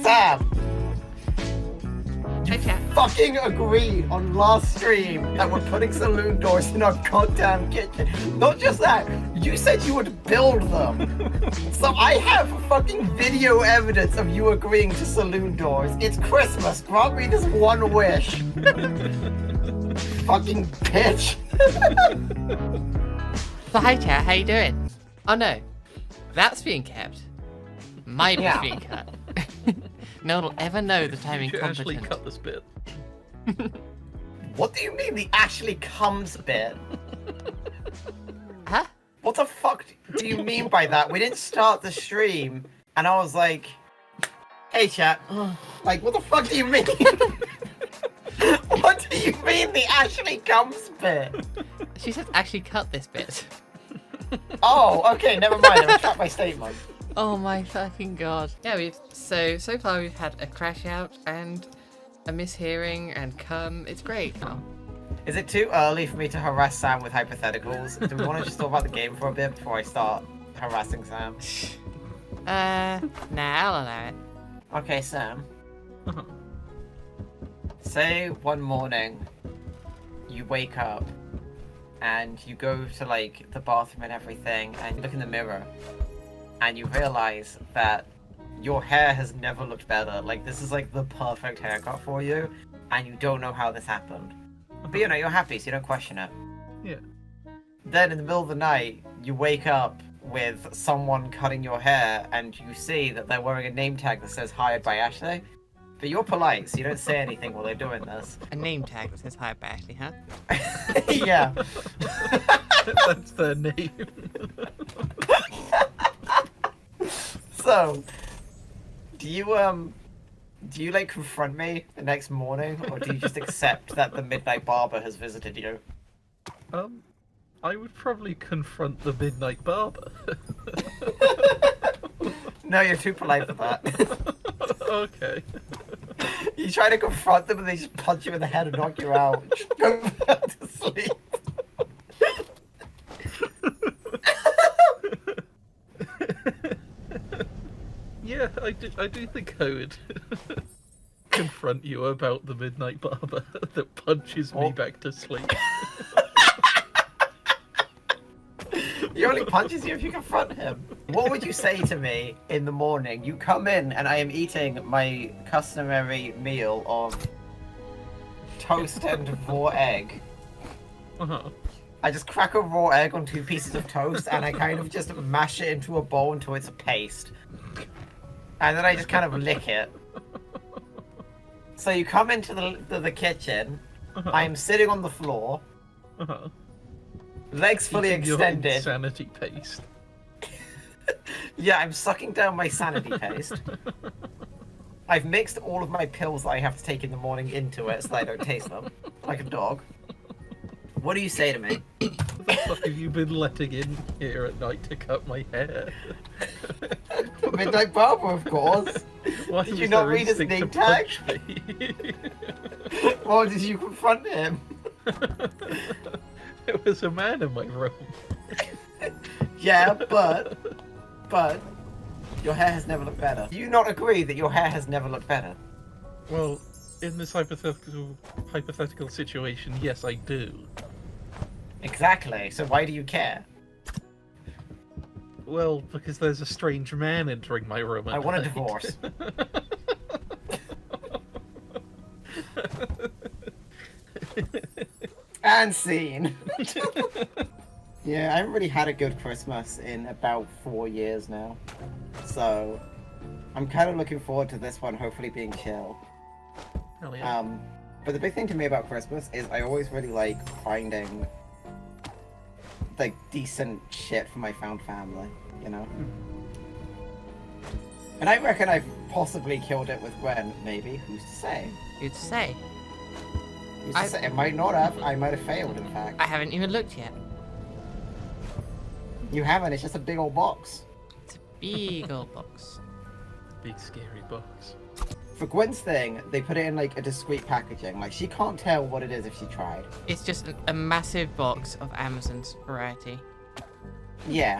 Sam! Hi, chat. Fucking agreed on last stream that we're putting saloon doors in our goddamn kitchen. Not just that, you said you would build them. So I have fucking video evidence of you agreeing to saloon doors. It's Christmas. Grant me this one wish. Fucking bitch. So hi, chat. How you doing? Oh no, that's being kept. My bit's Yeah. being cut. No one will ever know that I'm You should actually incompetent. cut this bit. What do you mean the Ashley comes bit? Huh? What the fuck do you mean by that? We didn't start the stream, and I was like, hey chat, like what the fuck do you mean? What do you mean the Ashley comes bit? She said actually cut this bit. Oh, okay, never mind, I retract my statement. Oh my fucking god. Yeah, so far we've had a crash out and a mishearing and cum. It's great. Oh. Is it too early for me to harass Sam with hypotheticals? Do we want to just talk about the game for a bit before I start harassing Sam? Nah, I'll allow it. Okay, Sam. Say one morning you wake up and you go to like the bathroom and everything and you look in the mirror and you realize that your hair has never looked better. Like this is like the perfect haircut for you and you don't know how this happened. But you know, you're happy so you don't question it. Yeah. Then in the middle of the night, you wake up with someone cutting your hair and you see that they're wearing a name tag that says hired by Ashley. But you're polite, so you don't say anything while they're doing this. A name tag that says hi, Ashley, huh? Yeah. That's their name. So, do you like confront me the next morning, or do you just accept that the Midnight Barber has visited you? I would probably confront the Midnight Barber. No, you're too polite for that. Okay. You try to confront them and they just punch you in the head and knock you out. Just go back to sleep. Yeah, I do think I would confront you about the Midnight Barber that punches me Oh. back to sleep. He only punches you if you confront him. What would you say to me in the morning? You come in and I am eating my customary meal of toast and raw egg. Uh-huh. I just crack a raw egg on 2 pieces of toast and I kind of just mash it into a bowl until it's a paste. And then I just kind of lick it. So you come into the kitchen. Uh-huh. I am sitting on the floor, Uh-huh. legs fully Eating your extended. insanity paste. Yeah, I'm sucking down my sanity paste. I've mixed all of my pills that I have to take in the morning into it so that I don't taste them, like a dog. What do you say to me? What the fuck have you been letting in here at night to cut my hair? Midnight Barber, of course. Why Did you was not their read his instinct name to tag? punch me? Why did you confront him? There was a man in my room. Yeah, but your hair has never looked better. Do you not agree that your hair has never looked better? Well, in this hypothetical situation, yes, I do. Exactly. So why do you care? Well, because there's a strange man entering my room. At I want a night. divorce. And scene. Yeah, I haven't really had a good Christmas in about 4 years now. So, I'm kind of looking forward to this one hopefully being chill. Hell yeah. But the big thing to me about Christmas is I always really like finding like decent shit for my found family, you know? And I reckon I've possibly killed it with Gwen, maybe. Who's to say? Who'd say? Who's to say? It might not have. I might have failed, in fact. I haven't even looked yet. You haven't. It's just a big old box. It's a big old box. Big scary box. For Gwen's thing, they put it in like a discreet packaging. Like she can't tell what it is if she tried. It's just a massive box of Amazon's variety. Yeah.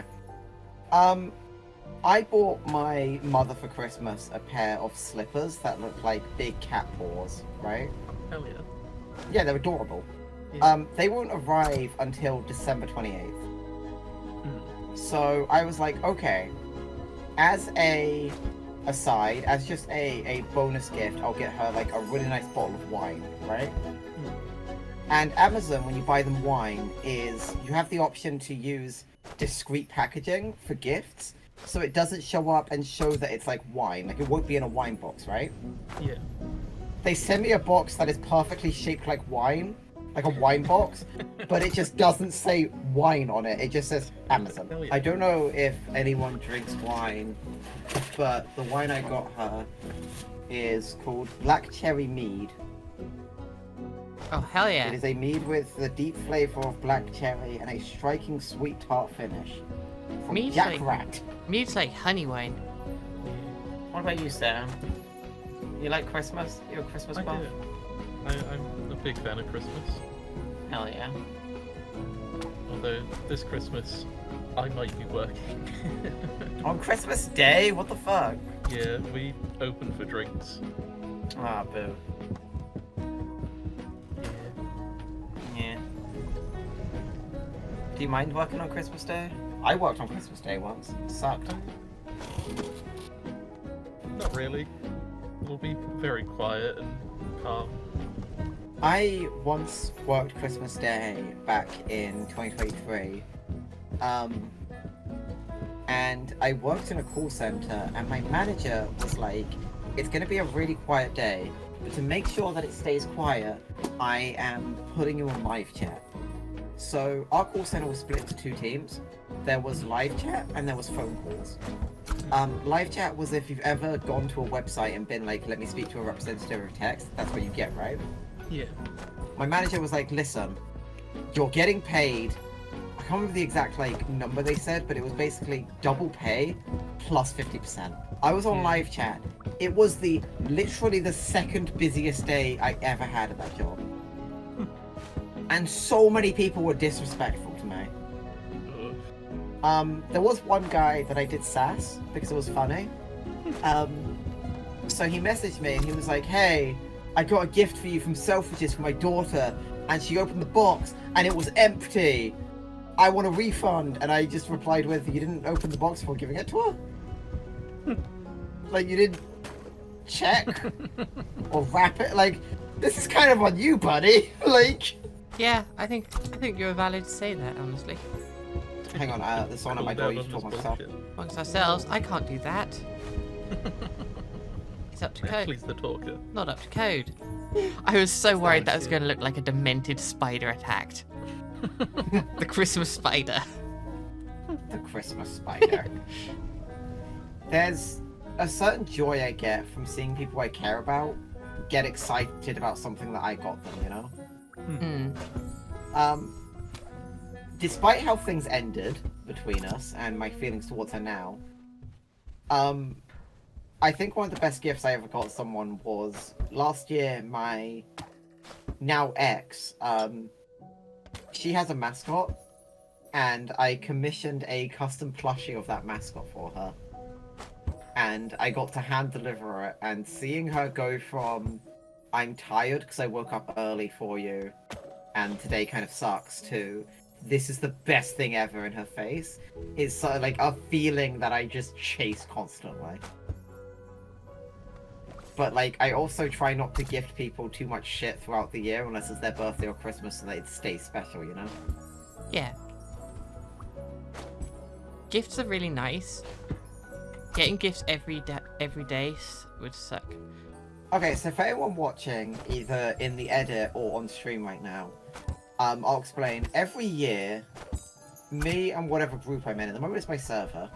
I bought my mother for Christmas a pair of slippers that look like big cat paws, right? Hell yeah. Yeah, they're adorable. Yeah. They won't arrive until December 28th. Mm. So I was like, okay, as a aside, as just a bonus gift, I'll get her like a really nice bottle of wine, right? Mm. And Amazon, when you buy them wine, is you have the option to use discreet packaging for gifts, so it doesn't show up and show that it's like wine. Like it won't be in a wine box, right? Yeah. They send me a box that is perfectly shaped like wine, like a wine box, but it just doesn't say wine on it. It just says Amazon. Hell yeah. I don't know if anyone drinks wine, but the wine I got her is called Black Cherry Mead. Oh, hell It yeah. is a mead with the deep flavor of black cherry and a striking sweet tart finish. From Mead's Jack like- Rat. Mead's like honey wine. What about you, Sam? You like Christmas? You a Christmas I buff? do. I'm a big fan of Christmas. Hell yeah. Although this Christmas, I might be working. On Christmas Day? What the fuck? Yeah, we open for drinks. Ah, boo. Yeah. Yeah. Do you mind working on Christmas Day? I worked on Christmas Day once. It sucked. Not really. We'll be very quiet and calm. I once worked Christmas Day back in 2023. And I worked in a call center, and my manager was like, it's going to be a really quiet day, but to make sure that it stays quiet, I am putting you on live chat. So our call center was split into two teams. There was live chat and there was phone calls. Live chat was if you've ever gone to a website and been like, let me speak to a representative of text, that's what you get, right? Yeah. My manager was like, listen, you're getting paid. I can't remember the exact like number they said, but it was basically double pay plus 50%. I was on Yeah. live chat. It was literally the second busiest day I ever had at that job. And so many people were disrespectful to me. Ugh. There was one guy that I did sass because it was funny. So he messaged me and he was like, hey, I got a gift for you from Selfridges for my daughter, and she opened the box and it was empty. I want a refund. And I just replied with, you didn't open the box before giving it to her? Like, you didn't check or wrap it? Like, this is kind of on you, buddy. Like, Yeah, I think you're valid to say that, honestly. hang on, there's someone at my Cool door. down You on should talk this myself. bullshit. Amongst ourselves, I can't do that. It's up to code. Ashley's the talker. Not up to code. I was so worried that was shit. going to look like a demented spider attacked. The Christmas spider. The Christmas spider. There's a certain joy I get from seeing people I care about get excited about something that I got them, you know? Hmm. Despite how things ended between us and my feelings towards her now, I think one of the best gifts I ever got someone was last year. My now ex, she has a mascot, and I commissioned a custom plushie of that mascot for her. And I got to hand deliver it, and seeing her go from I'm tired because I woke up early for you and today kind of sucks to this is the best thing ever in her face is sort of like a feeling that I just chase constantly. But like I also try not to gift people too much shit throughout the year unless it's their birthday or Christmas so that it stays special, you know? Yeah. Gifts are really nice. Getting gifts every day would suck. Okay, so for anyone watching, either in the edit or on stream right now, I'll explain. Every year, me and whatever group I'm in, at the moment it's my server,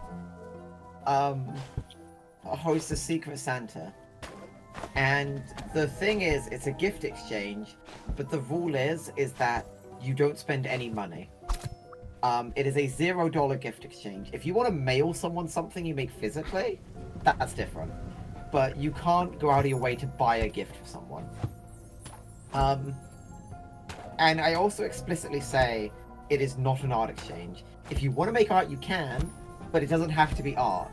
hosts a Secret Santa. And the thing is, it's a gift exchange, but the rule is that you don't spend any money. It is a $0 gift exchange. If you want to mail someone something you make physically, that's different. But you can't go out of your way to buy a gift for someone. And I also explicitly say it is not an art exchange. If you want to make art, you can, but it doesn't have to be art.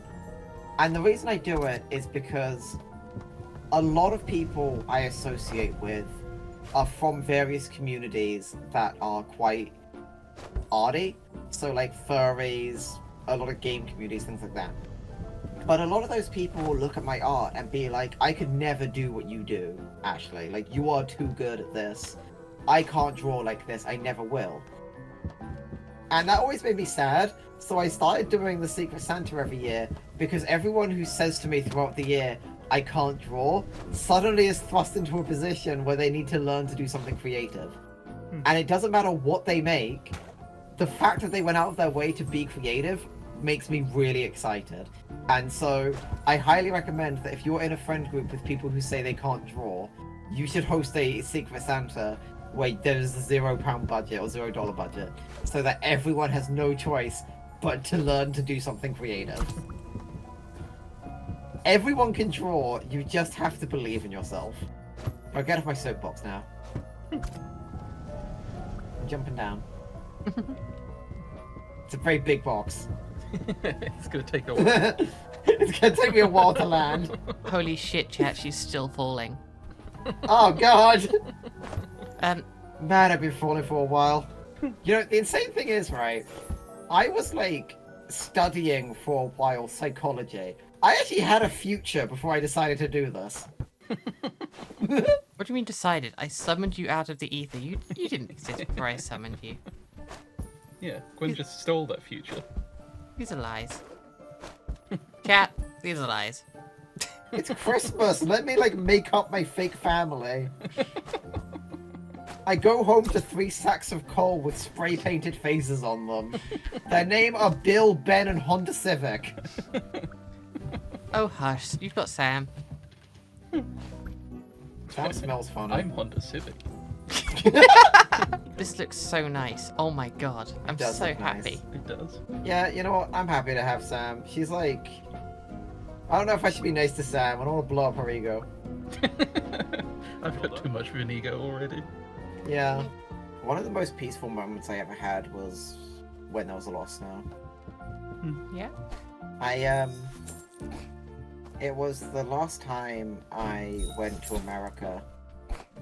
And the reason I do it is because a lot of people I associate with are from various communities that are quite arty. So like furries, a lot of game communities, things like that. But a lot of those people will look at my art and be like, I could never do what you do, Ashley. Like, you are too good at this. I can't draw like this. I never will. And that always made me sad. So I started doing the Secret Santa every year because everyone who says to me throughout the year, I can't draw, suddenly is thrust into a position where they need to learn to do something creative. And it doesn't matter what they make, the fact that they went out of their way to be creative makes me really excited. And so I highly recommend that if you're in a friend group with people who say they can't draw, you should host a Secret Santa where there's a £0 budget or $0 budget, so that everyone has no choice but to learn to do something creative. Everyone can draw, you just have to believe in yourself. I'll get off my soapbox now. I'm jumping down. It's a very big box. It's gonna take a while. It's gonna take me a while to land. Holy shit, chat, she's still falling. Oh god! Um, Man, I've been falling for a while. You know, the insane thing is, right? I was like studying for a while psychology. I actually had a future before I decided to do this. what do you mean decided? I summoned you out of the ether. You didn't exist before I summoned you. Yeah, Gwen just stole that future. These are lies. Chat, these are lies. It's Christmas. Let me like make up my fake family. I go home to 3 sacks of coal with spray painted faces on them. Their name are Bill, Ben, and Honda Civic. Oh hush, you've got Sam. That smells funny. I'm Honda Civic. This looks so nice. Oh my god, I'm does so look nice. happy. It does. Yeah, you know what? I'm happy to have Sam. She's like... I don't know if I should be nice to Sam. I don't want to blow up her ego. I've got too much of an ego already. Yeah. One of the most peaceful moments I ever had was when there was a lot of snow. Yeah? It was the last time I went to America.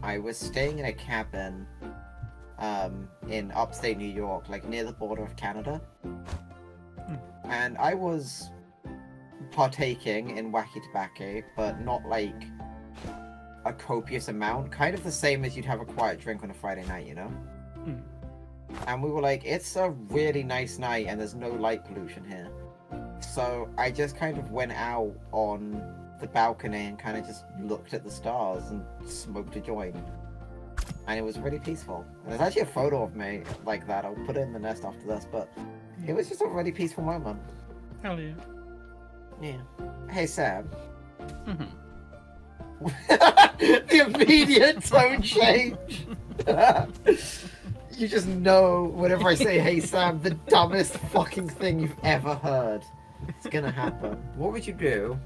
I was staying in a cabin in upstate New York, like near the border of Canada. And I was partaking in wacky tobacco, but not like a copious amount. Kind of the same as you'd have a quiet drink on a Friday night, you know? And we were like, it's a really nice night and there's no light pollution here. So I just kind of went out on the balcony and kind of just looked at the stars and smoked a joint. And it was really peaceful. And there's actually a photo of me like that. I'll put it in the nest after this, but it was just a really peaceful moment. Hell yeah. Yeah. Hey, Sam. Mhm. The immediate tone change. You just know whenever I say, hey, Sam, the dumbest fucking thing you've ever heard. It's gonna happen. What would you do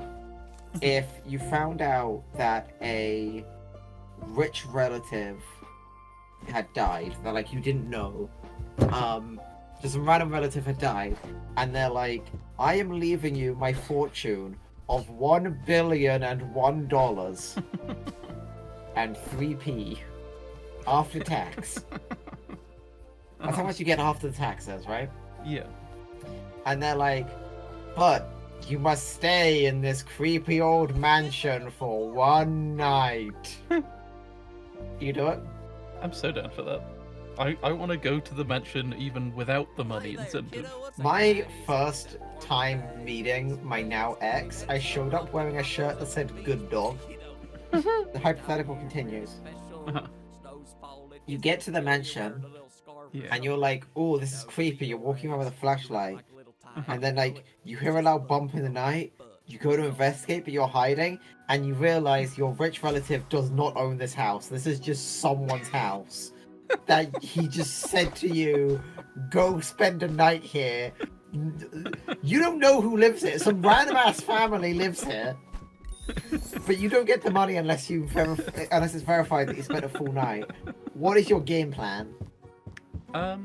if you found out that a rich relative had died, that like you didn't know, just a random relative had died, and they're like, I am leaving you my fortune of $1,000,001 and 3p after tax. That's how much you get after the taxes, right? Yeah. And they're like, but you must stay in this creepy old mansion for one night. You do it? I'm so down for that. I want to go to the mansion even without the money incentive. My first time meeting my now ex, I showed up wearing a shirt that said good dog. The hypothetical continues. You get to the mansion, Yeah. and you're like, oh, this is creepy. You're walking around with a flashlight. And then, like, you hear a loud bump in the night. You go to investigate, but you're hiding. And you realize your rich relative does not own this house. This is just someone's house. That he just said to you, go spend a night here. You don't know who lives here. Some random ass family lives here. But you don't get the money unless unless it's verified that you spent a full night. What is your game plan? I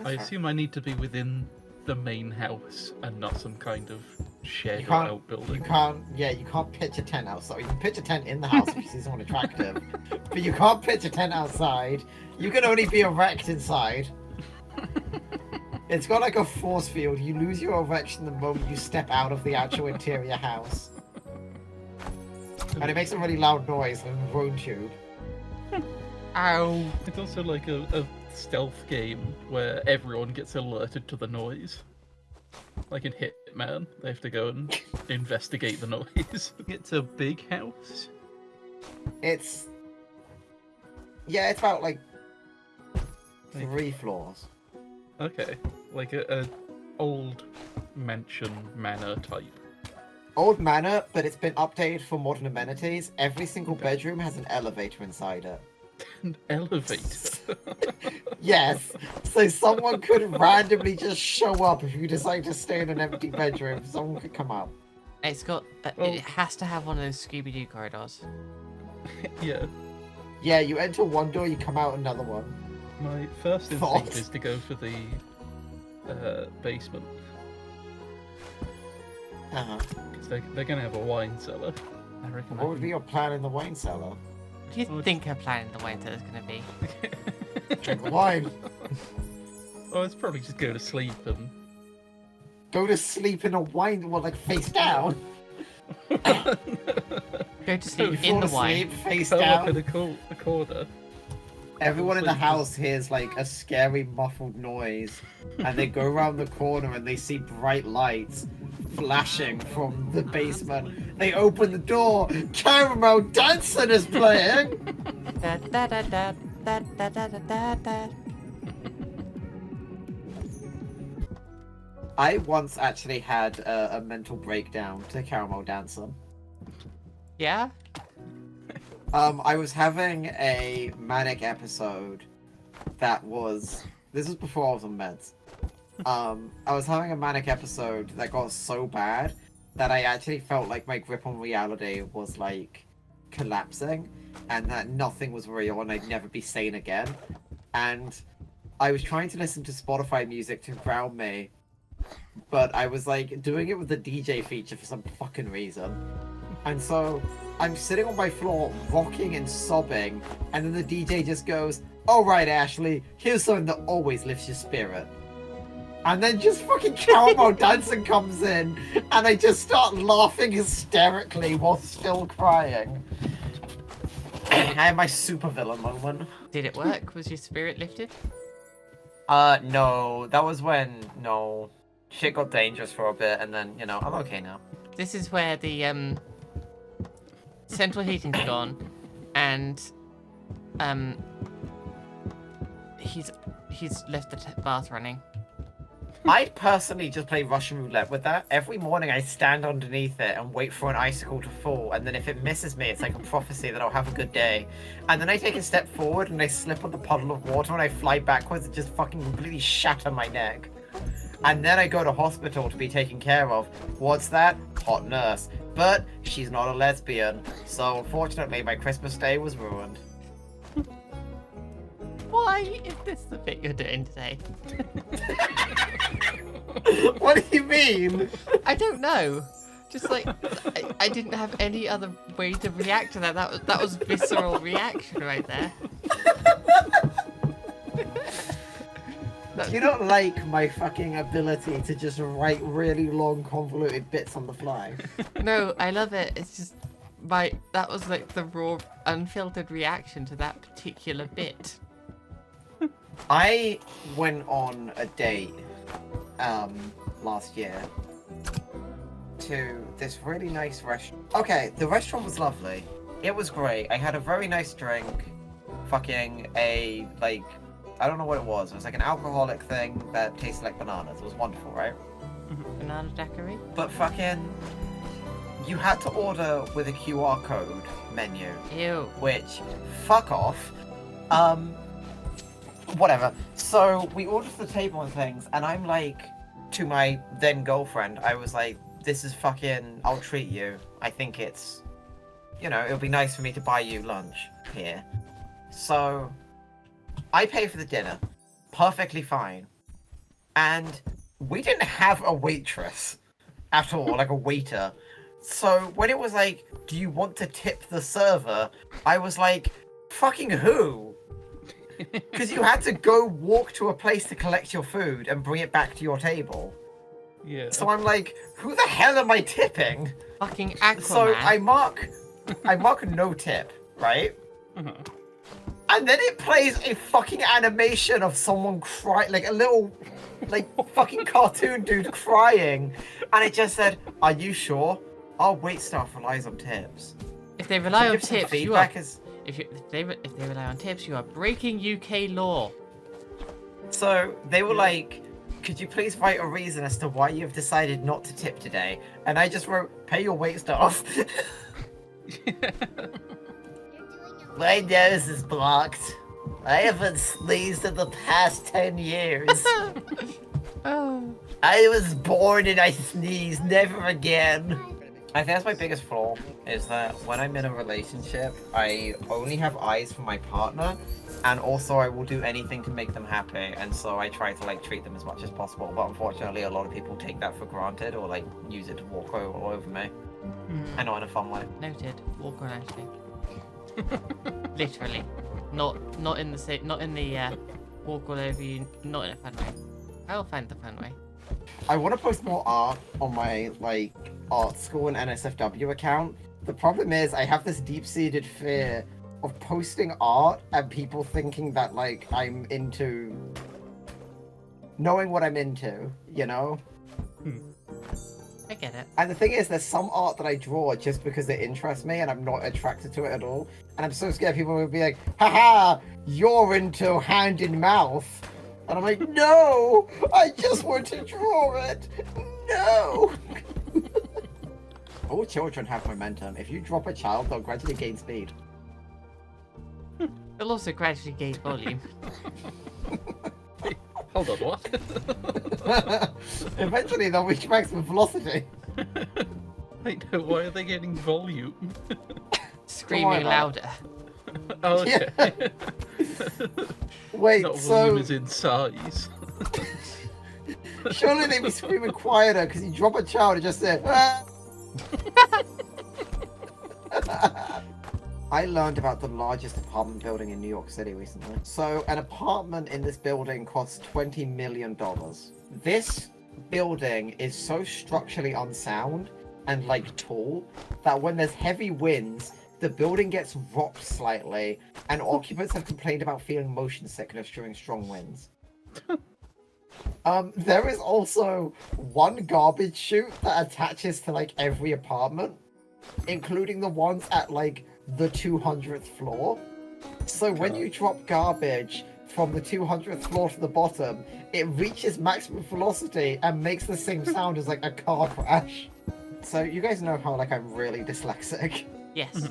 assume I need to be within the main house and not some kind of shed You or can't. outbuilding. You can't pitch a tent outside. You can pitch a tent in the house if you see someone attractive, but you can't pitch a tent outside. You can only be erect inside. It's got like a force field. You lose your erection the moment you step out of the actual interior house. And it makes a really loud noise, like a drone tube. Ow. It's also like a stealth game where everyone gets alerted to the noise. Like in Hitman, they have to go and investigate the noise. It's a big house. It's... Yeah, it's about like 3 floors. Okay, like a old mansion manor type. Old manor, but it's been updated for modern amenities. Every single bedroom has an elevator inside it. An elevator. Yes, so someone could randomly just show up if you decide to stay in an empty bedroom. Someone could come up. It's got. Well- It has to have one of those Scooby Doo corridors. Yeah. Yeah, you enter one door, you come out another one. My first Thought. instinct is to go for the basement. Uh-huh. Because they're going to have a wine cellar. I reckon. What would be your plan in the wine cellar? What do you Oh, think her plan in the winter is going to be? Drink the wine. Oh, it's probably just go to sleep and. Go to sleep in a wine, well, like face down. Go to sleep You in fall the wine. asleep, face Curl up in down. a corner. Everyone in the Sleep. house hears like a scary muffled noise, and they go around the corner and they see bright lights flashing from the basement. They open the door. Caramel Danson is playing. Da, da, da, da, da, da, da, da, da, da. I once actually had a mental breakdown to Caramel Danson. Yeah? I was having a manic episode that was... This was before I was on meds. I was having a manic episode that got so bad that I actually felt like my grip on reality was, like, collapsing, and that nothing was real and I'd never be sane again. And I was trying to listen to Spotify music to ground me, but I was, like, doing it with the DJ feature for some fucking reason. And so I'm sitting on my floor, rocking and sobbing, and then the DJ just goes, "All right, Ashley, here's something that always lifts your spirit." And then just fucking Caramel Danson comes in, and I just start laughing hysterically while still crying. I had my supervillain moment. Did it work? Was your spirit lifted? No, that was when, shit got dangerous for a bit, and then, I'm okay now. This is where the central heating's gone, and he's left the bath running. I personally just play Russian roulette with that. Every morning I stand underneath it and wait for an icicle to fall, and then if it misses me, it's like a prophecy that I'll have a good day. And then I take a step forward and I slip on the puddle of water and I fly backwards and just fucking completely shatter my neck. And then I go to hospital to be taken care of. What's that? Hot nurse. But she's not a lesbian, so unfortunately my Christmas day was ruined. Why is this the bit you're doing today? What do you mean? I don't know. Just like I didn't have any other way to react to that. That was visceral reaction right there. You don't like my fucking ability to just write really long, convoluted bits on the fly. No, I love it. It's just that was like the raw, unfiltered reaction to that particular bit. I went on a date last year to this really nice restaurant. Okay, the restaurant was lovely. It was great. I had a very nice drink. Fucking I don't know what it was. It was like an alcoholic thing that tasted like bananas. It was wonderful, right? Banana daiquiri? But fucking, you had to order with a QR code menu. Ew. Which, fuck off. Whatever. So we ordered to the table and things, and I'm like, to my then girlfriend, I was like, this is fucking, I'll treat you. I think it's, it'll be nice for me to buy you lunch here. So I pay for the dinner. Perfectly fine. And we didn't have a waitress at all, like a waiter. So when it was like, do you want to tip the server? I was like, fucking who? Because you had to go walk to a place to collect your food and bring it back to your table. Yeah. So I'm like, who the hell am I tipping? Fucking Aquaman. So I mark no tip, right? Uh-huh. And then it plays a fucking animation of someone crying, like a little, like fucking cartoon dude crying, and it just said, "Are you sure? Our wait staff relies on tips." If they rely So on give some tips, you are. feedback as- If they rely on tips, you are breaking UK law. So they were like, "Could you please write a reason as to why you've decided not to tip today?" And I just wrote, "Pay your wait staff." My nose is blocked. I haven't sneezed in the past 10 years. Oh. I was born and I sneeze, never again. I think that's my biggest flaw, is that when I'm in a relationship, I only have eyes for my partner, and also I will do anything to make them happy, and so I try to like treat them as much as possible, but unfortunately a lot of people take that for granted, or like use it to walk all over me. And not in a fun way. Noted. Walk on Ashley. Literally. Not in the walk all over you, not in a fun way. I'll find the fun way. I want to post more art on my like art school and NSFW account. The problem is I have this deep-seated fear of posting art and people thinking that like I'm into knowing what I'm into, you know? I get it. And the thing is, there's some art that I draw just because it interests me and I'm not attracted to it at all. And I'm so scared people will be like, haha, you're into hand in mouth. And I'm like, no, I just want to draw it. No. All children have momentum. If you drop a child, they'll gradually gain speed. It'll also gradually gain volume. Hold on, what? Eventually, they'll reach maximum velocity. Wait, no, why are they getting volume? Screaming about louder. Oh, okay. Wait, Not so volume is in size. surely they'd be screaming quieter because you drop a child and just say, ah. I learned about the largest apartment building in New York City recently. So an apartment in this building costs $20 million. This building is so structurally unsound and like tall that when there's heavy winds, the building gets rocked slightly, and occupants have complained about feeling motion sickness during strong winds. There is also one garbage chute that attaches to like every apartment, including the ones at like the 200th floor. So when you drop garbage from the 200th floor to the bottom, it reaches maximum velocity and makes the same sound as like a car crash. So you guys know how like I'm really dyslexic. Yes.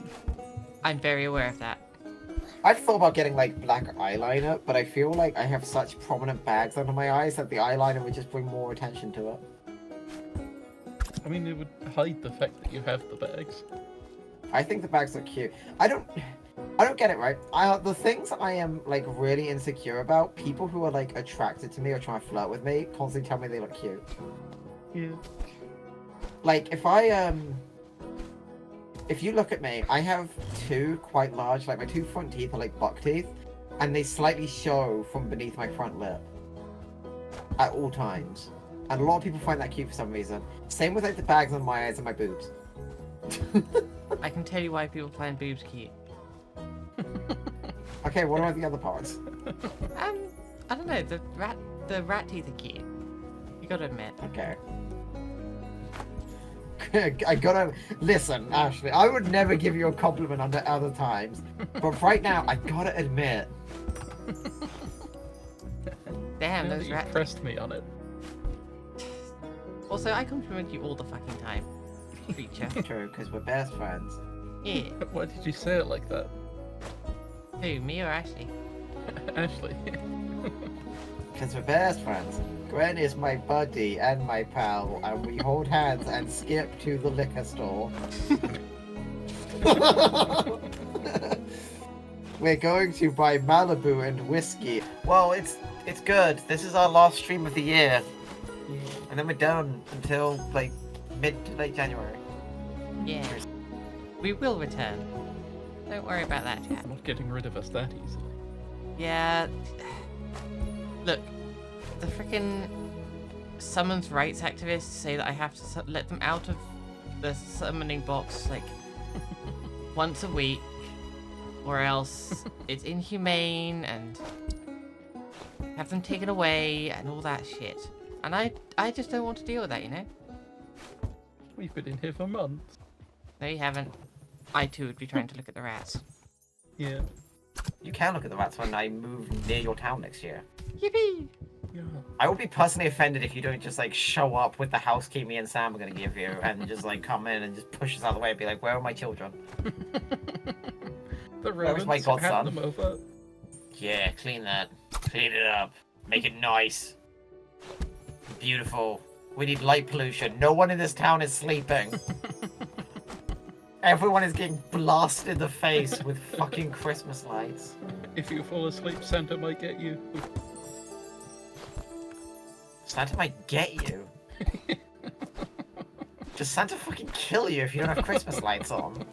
I'm very aware of that. I've thought about getting like black eyeliner, but I feel like I have such prominent bags under my eyes that the eyeliner would just bring more attention to it. I mean, it would hide the fact that you have the bags. I think the bags are cute. I don't get it, right? The things I am like really insecure about, people who are like attracted to me or trying to flirt with me constantly tell me they look cute. Yeah. Like if you look at me, I have two quite large, like my two front teeth are like buck teeth, and they slightly show from beneath my front lip at all times. And a lot of people find that cute for some reason. Same with like the bags on my eyes and my boobs. I can tell you why people find boobs cute. Okay, what about the other parts? I don't know. The rat teeth are cute. You gotta admit. Okay. I gotta listen, Ashley. I would never give you a compliment under other times, but right now I gotta admit. Damn, Now those that you rat teeth. pressed me on it. Also, I compliment you all the fucking time. Creature. True, because we're best friends. Yeah. Why did you say it like that? Who, me or Ashley? Ashley. Because we're best friends. Gwen is my buddy and my pal, and we hold hands and skip to the liquor store. We're going to buy Malibu and whiskey. Well, it's good. This is our last stream of the year. And then we're done until like mid to late January. Yeah. We will return. Don't worry about that, chat. I'm not getting rid of us that easily. Yeah. Look, the frickin' summons rights activists say that I have to let them out of the summoning box like once a week, or else it's inhumane and have them taken away and all that shit. And I just don't want to deal with that, you know? We've been in here for months. No, you haven't. I too would be trying to look at the rats. Yeah. You can look at the rats when I move near your town next year. Yippee! Yeah. I will be personally offended if you don't just like show up with the house key me and Sam are gonna give you and just like come in and just push us out of the way and be like, where are my children? The Where was my rodents, hand godson? them over. Yeah, clean that. Clean it up. Make it nice. Beautiful. We need light pollution. No one in this town is sleeping. Everyone is getting blasted in the face with fucking Christmas lights. If you fall asleep, Santa might get you. Santa might get you. Does Santa fucking kill you if you don't have Christmas lights on?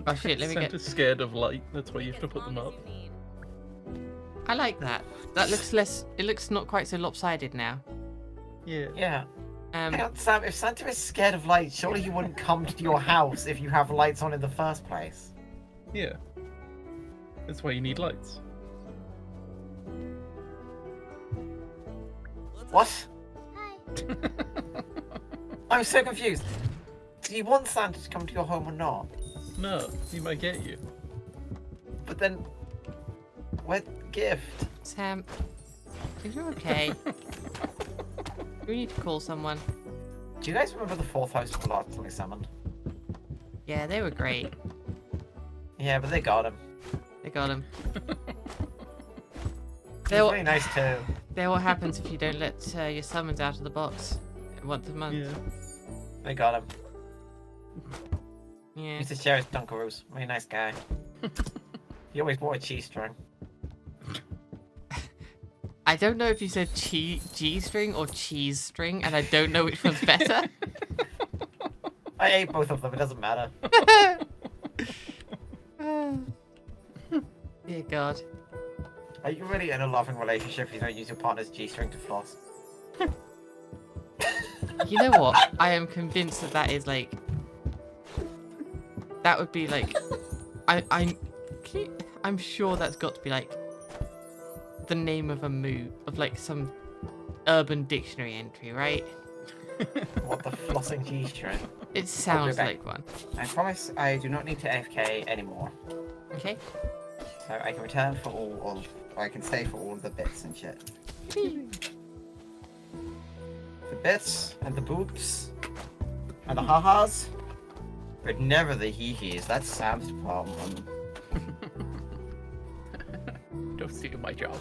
Oh shit, let me get... Santa's scared of light, that's why you have to put them up. I like that. That looks less... It looks not quite so lopsided now. Yeah. Yeah. Um, Hang on, Sam, if Santa is scared of lights, surely he wouldn't come to your house if you have lights on in the first place. Yeah. That's why you need lights. What? I'm so confused. Do you want Santa to come to your home or not? No, he might get you. But then, what gift? Sam, are you okay? We need to call someone. Do you guys remember the fourth host of the Lord we summoned? Yeah, they were great. Yeah, but they got him. They got him. He's They're, really nice too. they're what happens if you don't let your summons out of the box once a month. Yeah. They got him. Yeah. Used to share his Dunkaroos. Really nice guy. He always wore a cheese string. I don't know if you said G-string or cheese string, and I don't know which one's better. I ate both of them, it doesn't matter. Dear God. Are you really in a loving relationship if you don't use your partner's G-string to floss? You know what? I am convinced that that is like... That would be like... I'm sure that's got to be like... the name of a move, of like some Urban Dictionary entry, right? What the flossing G-string? It sounds back. like one. I promise I do not need to AFK anymore. Okay. So I can return for or I can stay for all of the bits and shit. The bits and the boops and the ha-has, but never the hee-hees. That's Sam's problem. Don't steal my job.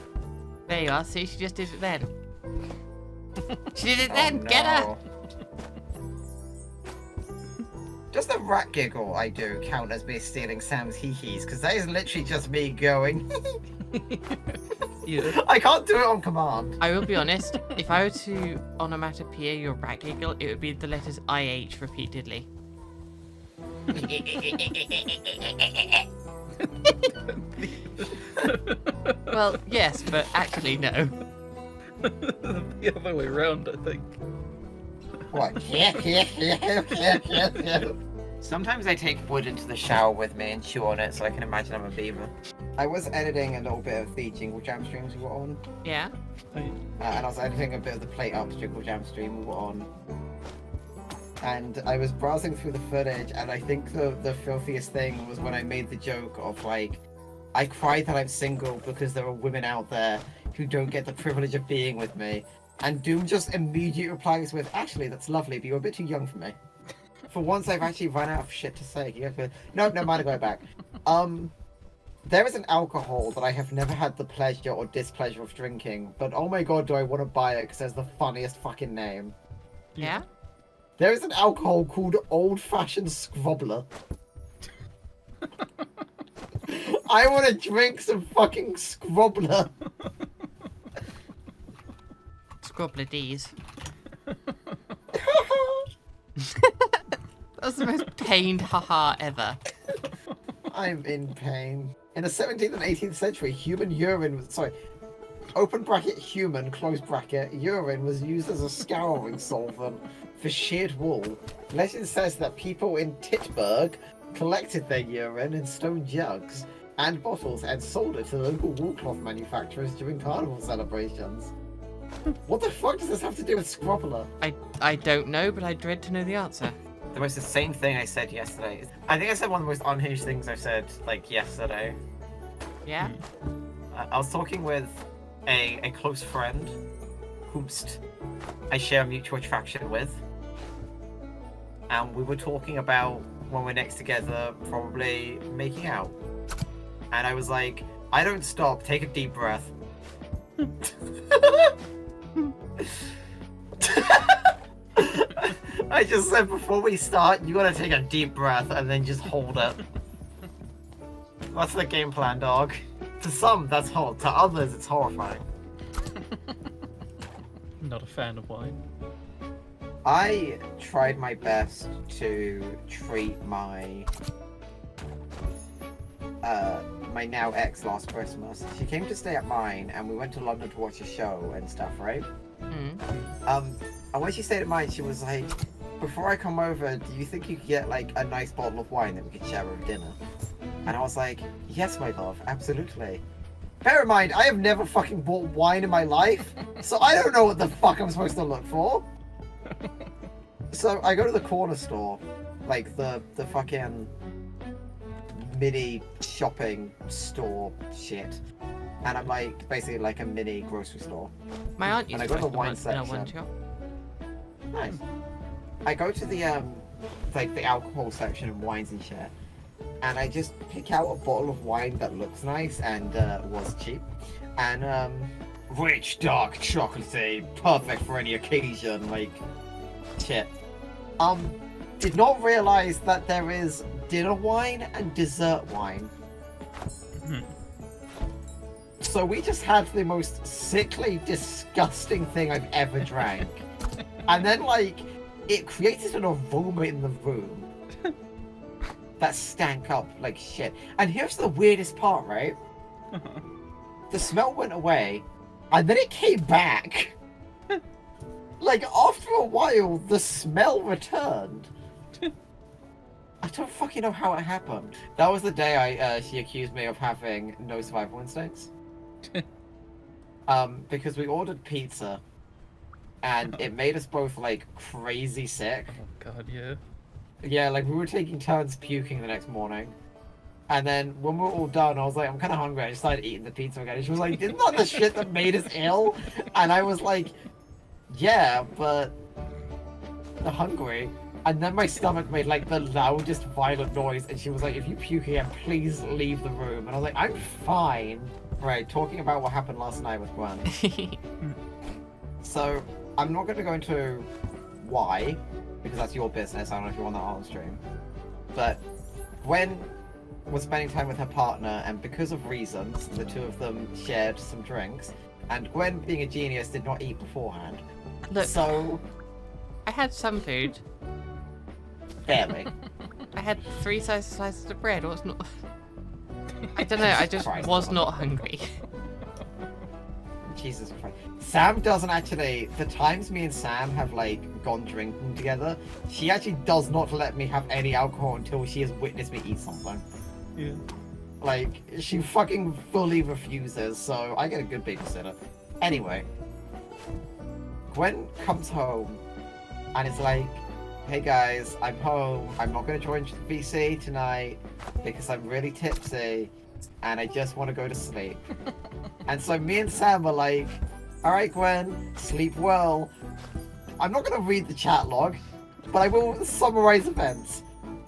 There you are. See, she just did it then. She did it Oh, then. Get her. no. Does the rat giggle I do count as me stealing Sam's hee-hees? Because that is literally just me going. Yeah. I can't do it on command. I will be honest. If I were to onomatopoeia your rat giggle, it would be the letters IH repeatedly. Well, yes, but actually no. The other way around, I think. What? Sometimes I take wood into the shower with me and chew on it so I can imagine I'm a beaver. I was editing a little bit of the Jingle Jam streams we were on. Yeah. And I was editing a bit of the Plate Ups Jingle Jam stream we were on. And I was browsing through the footage, and I think the filthiest thing was when I made the joke of like, I cry that I'm single because there are women out there who don't get the privilege of being with me. And Doom just immediately replies with, actually, that's lovely, but you're a bit too young for me. For once, I've actually run out of shit to say. No, mind, I go back. There is an alcohol that I have never had the pleasure or displeasure of drinking, but oh my god, do I want to buy it because there's the funniest fucking name. Yeah? There is an alcohol called Old Fashioned Scrobbler. I want to drink some fucking Scrobbler. Scrobbler D's. That was the most pained haha ever. I'm in pain. In the 17th and 18th century, human urine was... Sorry. Open bracket human, close bracket, urine was used as a scouring solvent for sheared wool. Legend says that people in Titburg collected their urine in stone jugs and bottles and sold it to the local wool cloth manufacturers during carnival celebrations. What the fuck does this have to do with Scrobbler? I don't know, but I dread to know the answer. The most insane thing I said yesterday. I think I said one of the most unhinged things I've said, like, yesterday. Yeah? I was talking with a close friend, whomst I share a mutual attraction with. And we were talking about when we're next together, probably making out. And I was like, I don't stop, take a deep breath. I just said before we start, you gotta take a deep breath and then just hold it. That's the game plan, dog. To some, that's hot. To others, it's horrifying. Not a fan of wine. I tried my best to treat my my now ex last Christmas. She came to stay at mine, and we went to London to watch a show and stuff, right? Mm. And when she stayed at mine, she was like, "Before I come over, do you think you could get like a nice bottle of wine that we could share over dinner?" And I was like, "Yes, my love, absolutely." Bear in mind, I have never fucking bought wine in my life, so I don't know what the fuck I'm supposed to look for. So I go to the corner store, like the fucking mini shopping store shit, and I'm like basically like a mini grocery store. My aunt And used I to go to work the wine in a one section. shop. Nice. I go to the like the alcohol section of wines and shit, and I just pick out a bottle of wine that looks nice and was cheap, and rich, dark, chocolatey, perfect for any occasion, like shit. Did not realize that there is dinner wine and dessert wine. So we just had the most sickly, disgusting thing I've ever drank. And then, like, it created an aroma in the room that stank up like shit. And here's the weirdest part, right? The smell went away, and then it came back. Like, after a while, the smell returned. I don't fucking know how it happened. That was the day she accused me of having no survival instincts. Because we ordered pizza, and it made us both, like, crazy sick. Oh god, yeah. Yeah, like, we were taking turns puking the next morning. And then, when we were all done, I was like, I'm kind of hungry. I just started eating the pizza again. And she was like, isn't that the shit that made us ill? And I was like, yeah, but I'm hungry. And then my stomach made, like, the loudest violent noise. And she was like, if you puke again, please leave the room. And I was like, I'm fine. Right, talking about what happened last night with Gwen. So, I'm not going to go into why, because that's your business. I don't know if you want that on stream. But Gwen was spending time with her partner, and because of reasons, the two of them shared some drinks. And Gwen, being a genius, did not eat beforehand. Look, So, I had some food. barely. I had 3 slices of bread. What's not? I don't know. I just Christ. was not hungry. Jesus Christ. Sam doesn't actually, the times me and Sam have, like, gone drinking together, she actually does not let me have any alcohol until she has witnessed me eat something. Yeah. Like, she fucking fully refuses, so I get a good babysitter. Anyway, Gwen comes home and is like, hey guys, I'm home. I'm not going to join VC tonight because I'm really tipsy and I just want to go to sleep. And so me and Sam are like, alright Gwen, sleep well. I'm not going to read the chat log, but I will summarize events.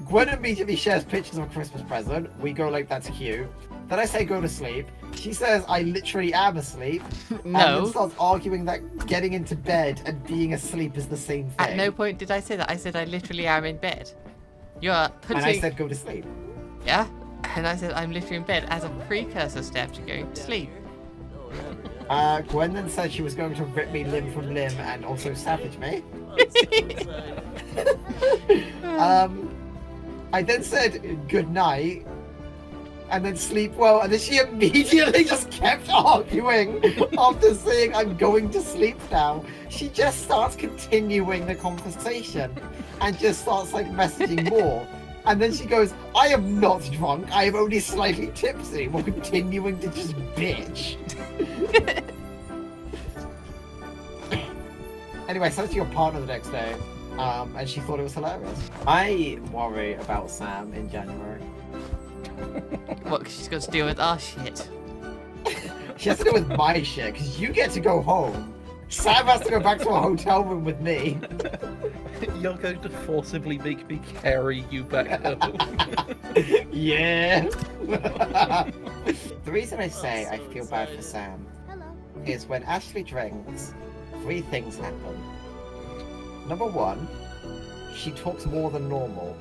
Gwen immediately shares pictures of a Christmas present. We go like, that's cute. Then I say go to sleep. She says I literally am asleep. And then No. starts arguing that getting into bed and being asleep is the same thing. At no point did I say that. I said I literally am in bed. You're putting. And I said go to sleep. Yeah. And I said I'm literally in bed as a precursor step to going to sleep. Gwen then said she was going to rip me limb from limb and also savage me. I then said good night and then sleep well, and then she immediately just kept arguing after saying I'm going to sleep now. She just starts continuing the conversation and just starts like messaging more. And then she goes, I am not drunk, I am only slightly tipsy, while continuing to just bitch. Anyway, I sent it to your partner the next day, and she thought it was hilarious. I worry about Sam in January. What, 'cause she's got to deal with our shit. She has to deal with my shit, because you get to go home. Sam has to go back to a hotel room with me. You're going to forcibly make me carry you back home. Yeah. The reason I say I feel bad for Sam is when Ashley drinks, 3 things happen. Number 1, she talks more than normal.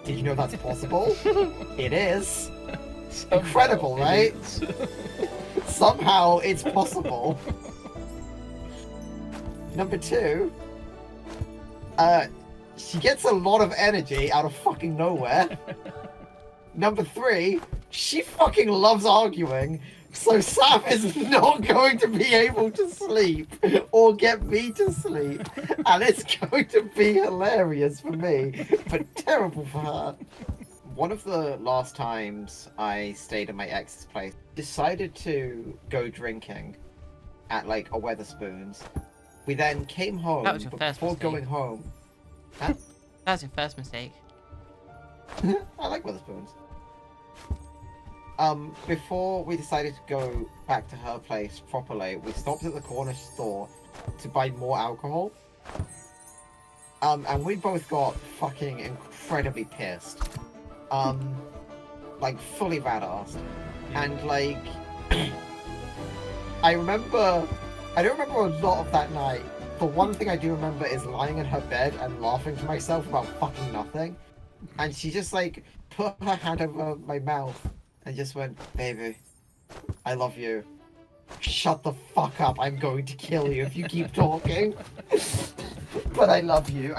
Did you know that's possible? It is. Incredible, right? Somehow it's possible. Number 2, she gets a lot of energy out of fucking nowhere. Number 3, she fucking loves arguing, so Sam is not going to be able to sleep or get me to sleep, and it's going to be hilarious for me, but terrible for her. One of the last times I stayed at my ex's place, decided to go drinking at like a Wetherspoons. We then came home, That was your but first before mistake. going home... That was your first mistake. I like Wetherspoons. Before we decided to go back to her place properly, we stopped at the corner store to buy more alcohol. And we both got fucking incredibly pissed. Like fully badass. And like, I don't remember a lot of that night. The one thing I do remember is lying in her bed and laughing to myself about fucking nothing. And she just like put her hand over my mouth and just went, baby, I love you. Shut the fuck up. I'm going to kill you if you keep talking. But I love you.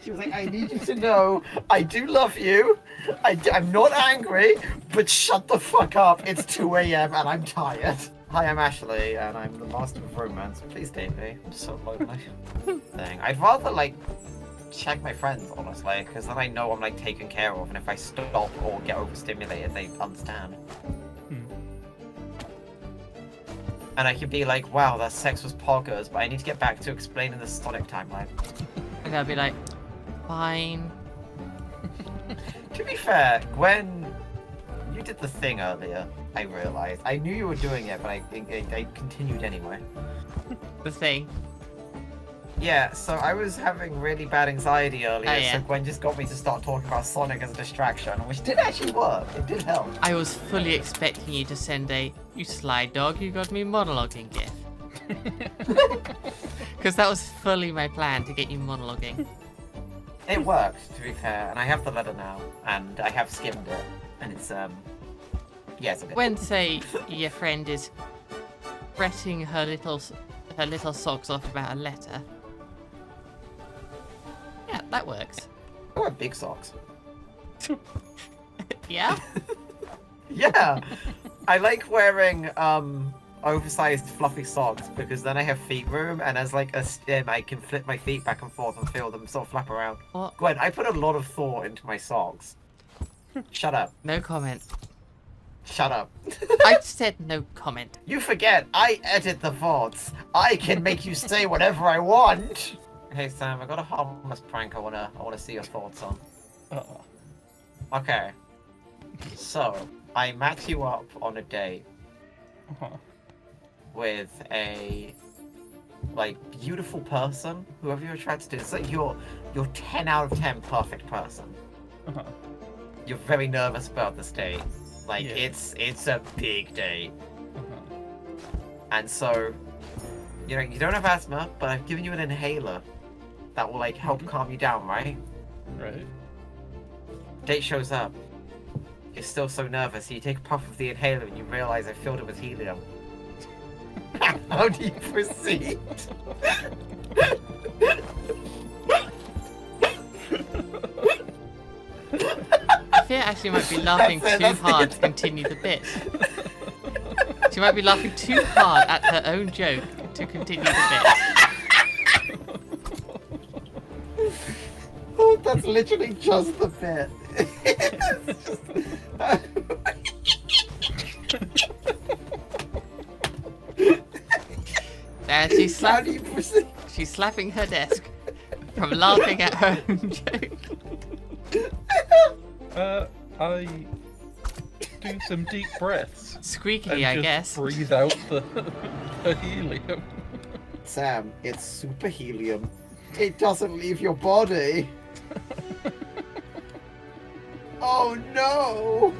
She was like, I need you to know I do love you. I'm not angry, but shut the fuck up. It's 2 a.m. and I'm tired. Hi, I'm Ashley, and I'm the master of romance. Please date me. I'm so lonely. I'd rather, like, check my friends, honestly, because then I know I'm, like, taken care of, and if I stop or get overstimulated, they understand. And I can be like, wow, that sex was poggers, but I need to get back to explaining the Sonic timeline. And I'll be like, fine. To be fair, Gwen, you did the thing earlier, I realized. I knew you were doing it, but I continued anyway. The thing. Yeah, so I was having really bad anxiety earlier, Oh, yeah. so Gwen just got me to start talking about Sonic as a distraction, which did actually work. It did help. I was fully expecting you to send a, you sly dog, you got me monologuing gif. Because that was fully my plan, to get you monologuing. It worked, to be fair, and I have the letter now, and I have skimmed it, and it's, yeah, it's a bit... When, say, your friend is fretting her little socks off about a letter. Yeah, that works. I wear big socks. Yeah? Yeah! I like wearing, oversized fluffy socks, because then I have feet room, and as, like, a stem, I can flip my feet back and forth and feel them sort of flap around. What? Gwen, I put a lot of thought into my socks. Shut up. No comment. Shut up. I said no comment. You forget, I edit the VODs. I can make you say whatever I want. Hey Sam, I got a harmless prank I wanna see your thoughts on. Okay. So, I match you up on a date with a like beautiful person, whoever you're attracted to. It's like your 10 out of 10 perfect person. You're very nervous about this date. Like Yeah. it's a big date. And so, you know, you don't have asthma, but I've given you an inhaler that will like help calm you down, right? Right. Date shows up. You're still so nervous, so you take a puff of the inhaler and you realize I filled it with helium. How do you proceed? Fia actually might be laughing That's it, too that's hard it. to continue the bit. She might be laughing too hard at her own joke to continue the Oh, that's literally just the bit. It's just- bit. And How do you proceed? she's slapping her desk from laughing at her own joke. I do some deep breaths. Squeakily, And I just guess. breathe out the helium. Sam, it's super helium. It doesn't leave your body. Oh no!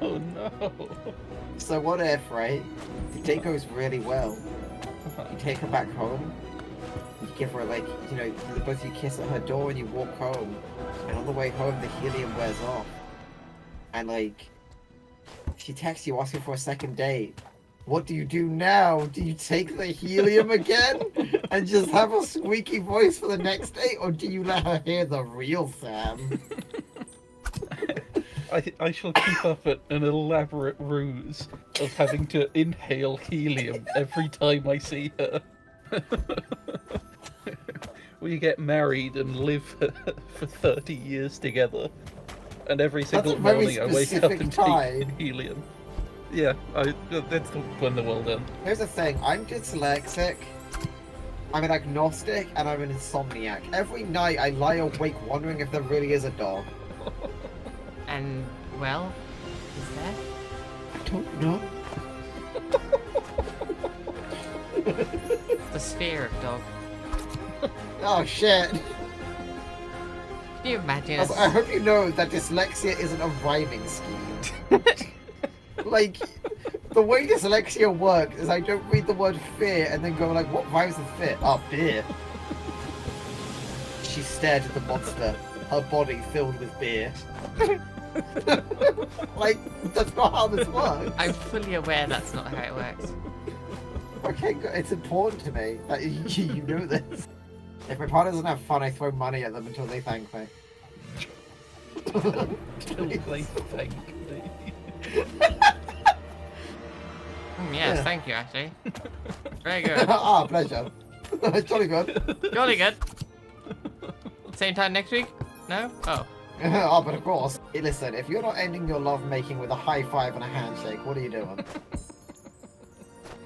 Oh no. So what if, right? The date goes really well. You take her back home. You give her like, you know, both you kiss at her door and you walk home. And on the way home, the helium wears off. And like, she texts you asking for a second date. What do you do now? Do you take the helium again and just have a squeaky voice for the next date, or do you let her hear the real Sam? I shall keep up an elaborate ruse of having to inhale helium every time I see her. We get married and live for 30 years together. And every single a very morning I wake up specific and time. take helium. Yeah, that's when the world ends. Here's the thing, I'm dyslexic, I'm an agnostic, and I'm an insomniac. Every night I lie awake wondering if there really is a dog. And, well, is there? I don't know. The sphere of dog. Oh shit. Can you imagine Also, I hope you know that dyslexia isn't a rhyming scheme. Like, the way dyslexia works is I don't read the word fear and then go like, what rhymes with fear? Oh, beer. She stared at the monster, her body filled with beer. Like, that's not how this works. I'm fully aware that's not how it works. Okay, good. It's important to me that you know this. If my partner doesn't have fun, I throw money at them until they thank me. They thank me. Yes, Yeah. thank you, actually. Very good. Ah, pleasure. Jolly good. Jolly good. Same time next week? No? Oh. Oh, but of course. Hey, listen, if you're not ending your lovemaking with a high five and a handshake, what are you doing?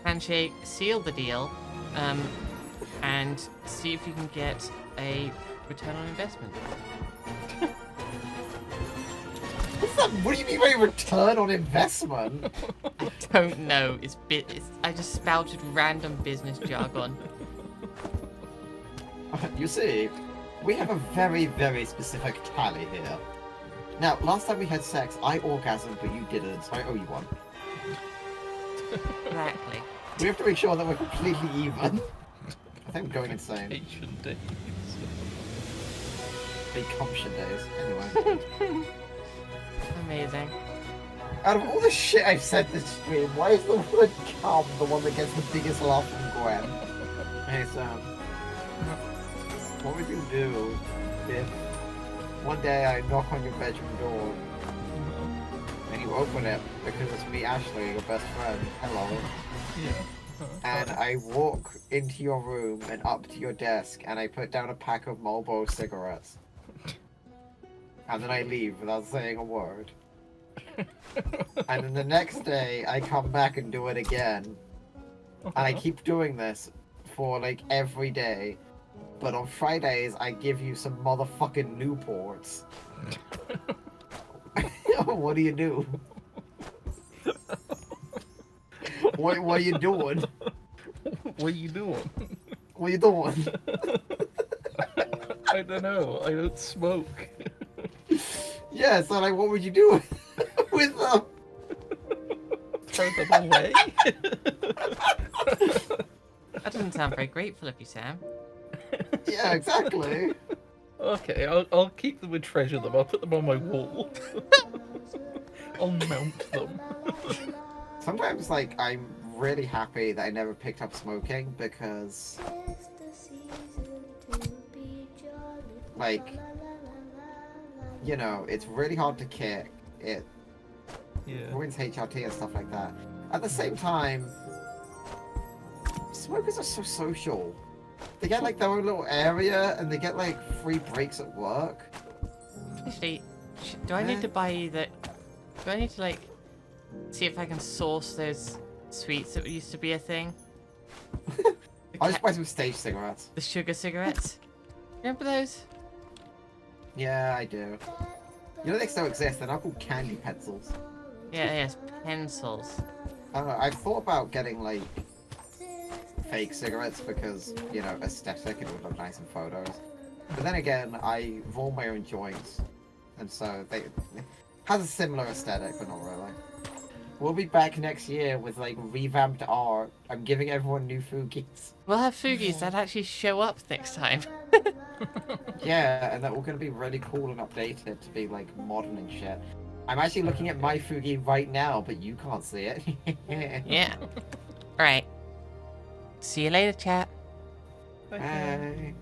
Handshake, seal the deal, and see if you can get a return on investment. What do you mean by return on investment? I don't know. It's I just spouted random business jargon. You see, we have a very, very specific tally here. Now, last time we had sex, I orgasmed, but you didn't, so I owe you one. Exactly. We have to make sure that we're completely even. I think I'm going insane. Ancient days. Big consumption days. Anyway. Amazing. Out of all the shit I've said this stream, why is the word cum the one that gets the biggest laugh from Gwen? Hey Sam, what would you do if one day I knock on your bedroom door and you open it because it's me, Ashley, your best friend, hello, Yeah. and I walk into your room and up to your desk and I put down a pack of Marlboro cigarettes and then I leave without saying a word. And then the next day, I come back and do it again. And I keep doing this for like every day. But on Fridays, I give you some motherfucking Newports. What do you do? What are you doing? What are you doing? What are you doing? I don't know. I don't smoke. Yeah, so like, what would you do with them? Throw them away. That doesn't sound very grateful of you, Sam. Yeah, exactly. Okay, I'll keep them and treasure them. I'll put them on my wall. I'll mount them. Sometimes, like, I'm really happy that I never picked up smoking because, like, you know, it's really hard to kick. It ruins HRT and stuff like that. At the same time, smokers are so social. They get like their own little area and they get like free breaks at work. Actually, do I need to buy the... Do I need to, like, see if I can source those sweets that used to be a thing? I'll just buy some stage cigarettes. The sugar cigarettes? Remember those? Yeah, I do. You know they still exist, they're now called candy pencils. Yeah, yes, pencils. I don't know, I've thought about getting like fake cigarettes because, you know, aesthetic, it would look nice in photos. But then again, I roll my own joints, and so it has a similar aesthetic, but not really. We'll be back next year with like revamped art. I'm giving everyone new Fugis. We'll have Fugis that actually show up next time. Yeah, and they're all going to be really cool and updated to be like modern and shit. I'm actually looking at my Fugi right now, but you can't see it. Yeah. Alright. See you later, chat. Okay. Bye.